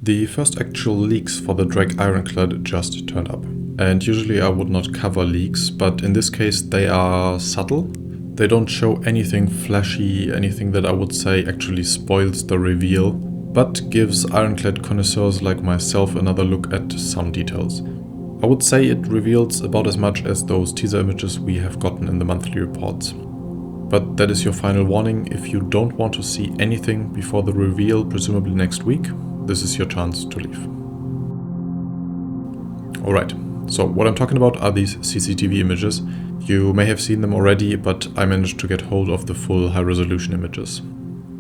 The first actual leaks for the Drake Ironclad just turned up. And usually I would not cover leaks, but in this case they are subtle. They don't show anything flashy, anything that I would say actually spoils the reveal, but gives Ironclad connoisseurs like myself another look at some details. I would say it reveals about as much as those teaser images we have gotten in the monthly reports. But that is your final warning. If you don't want to see anything before the reveal, presumably next week, this is your chance to leave. Alright, so what I'm talking about are these CCTV images. You may have seen them already, but I managed to get hold of the full high-resolution images.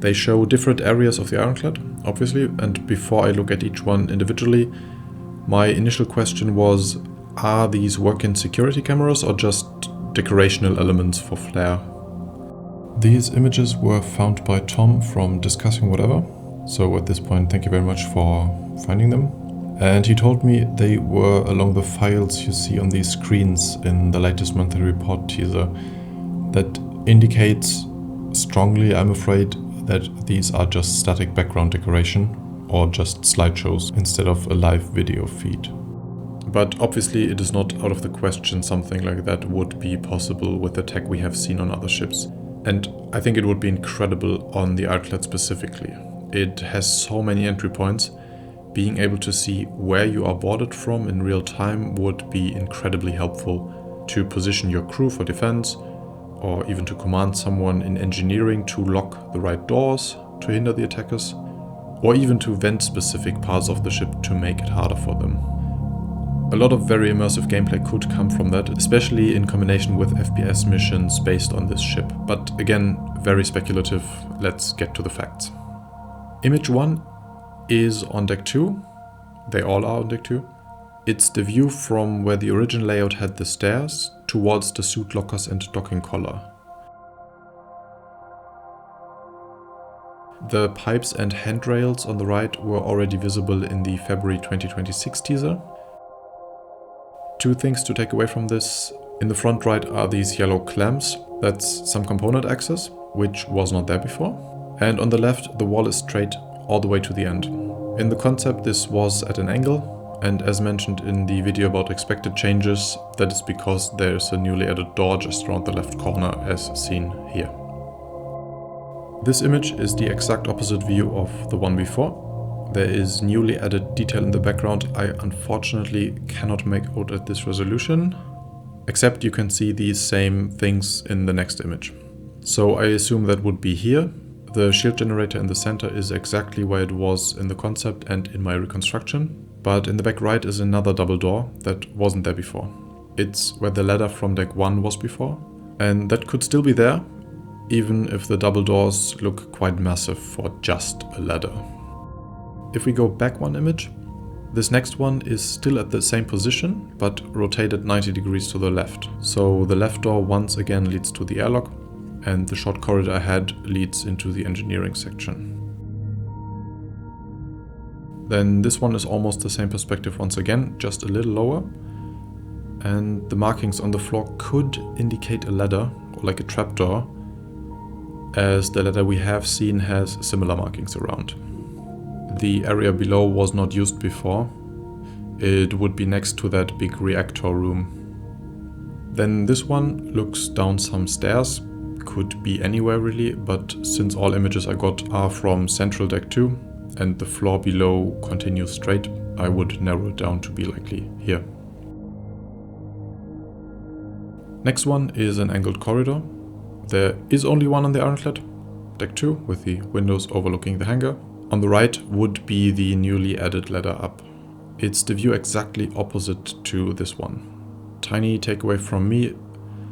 They show different areas of the Ironclad, obviously, and before I look at each one individually, my initial question was, are these work-in security cameras or just decorational elements for flair? These images were found by Tom from Discussing Whatever. So at this point, thank you very much for finding them. And he told me they were along the files you see on these screens in the latest monthly report teaser. That indicates strongly, I'm afraid, that these are just static background decoration or just slideshows instead of a live video feed. But obviously it is not out of the question something like that would be possible with the tech we have seen on other ships. And I think it would be incredible on the Ironclad specifically. It has so many entry points. Being able to see where you are boarded from in real time would be incredibly helpful to position your crew for defense, or even to command someone in engineering to lock the right doors to hinder the attackers, or even to vent specific parts of the ship to make it harder for them. A lot of very immersive gameplay could come from that, especially in combination with FPS missions based on this ship. But again, very speculative. Let's get to the facts. Image 1 is on deck 2. They all are on deck 2. It's the view from where the original layout had the stairs towards the suit lockers and docking collar. The pipes and handrails on the right were already visible in the February 2026 teaser. Two things to take away from this. In the front right are these yellow clamps. That's some component access, which was not there before. And on the left, the wall is straight all the way to the end. In the concept, this was at an angle, and as mentioned in the video about expected changes, that is because there's a newly added door just around the left corner as seen here. This image is the exact opposite view of the one before. There is newly added detail in the background I unfortunately cannot make out at this resolution, except you can see these same things in the next image. So I assume that would be here. The shield generator in the center is exactly where it was in the concept and in my reconstruction, but in the back right is another double door that wasn't there before. It's where the ladder from deck 1 was before, and that could still be there, even if the double doors look quite massive for just a ladder. If we go back one image, this next one is still at the same position, but rotated 90 degrees to the left. So the left door once again leads to the airlock, and the short corridor ahead leads into the engineering section. Then this one is almost the same perspective once again, just a little lower. And the markings on the floor could indicate a ladder, or like a trapdoor, as the ladder we have seen has similar markings around. The area below was not used before. It would be next to that big reactor room. Then this one looks down some stairs. Could be anywhere really, but since all images I got are from Central Deck 2 and the floor below continues straight, I would narrow it down to be likely here. Next one is an angled corridor. There is only one on the Ironclad, Deck 2, with the windows overlooking the hangar. On the right would be the newly added ladder up. It's the view exactly opposite to this one. Tiny takeaway from me.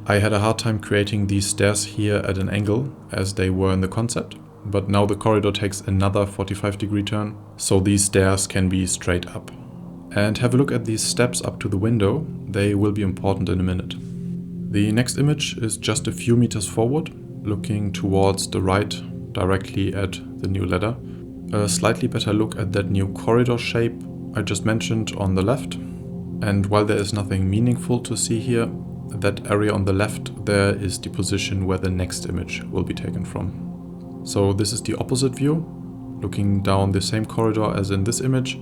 I had a hard time creating these stairs here at an angle, as they were in the concept, but now the corridor takes another 45-degree turn, so these stairs can be straight up. And have a look at these steps up to the window, they will be important in a minute. The next image is just a few meters forward, looking towards the right, directly at the new ladder. A slightly better look at that new corridor shape I just mentioned on the left. And while there is nothing meaningful to see here, that area on the left there is the position where the next image will be taken from. So this is the opposite view. looking down the same corridor as in this image,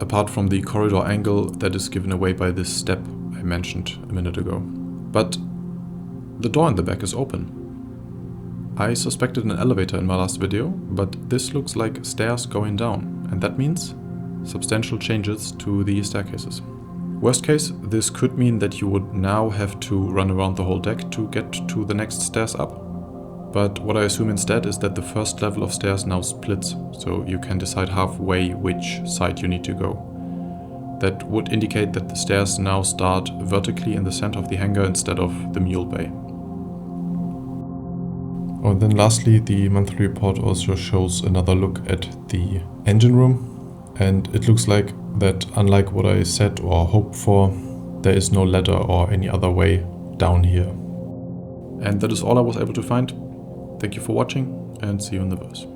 apart from the corridor angle that is given away by this step I mentioned a minute ago. But the door in the back is open. I suspected an elevator in my last video, but this looks like stairs going down, and that means substantial changes to the staircases. Worst case, this could mean that you would now have to run around the whole deck to get to the next stairs up. But what I assume instead is that the first level of stairs now splits, so you can decide halfway which side you need to go. That would indicate that the stairs now start vertically in the center of the hangar instead of the mule bay. Oh, and then lastly, the monthly report also shows another look at the engine room, and it looks like that, unlike what I said or hoped for, there is no ladder or any other way down here. And that is all I was able to find. Thank you for watching, and see you in the verse.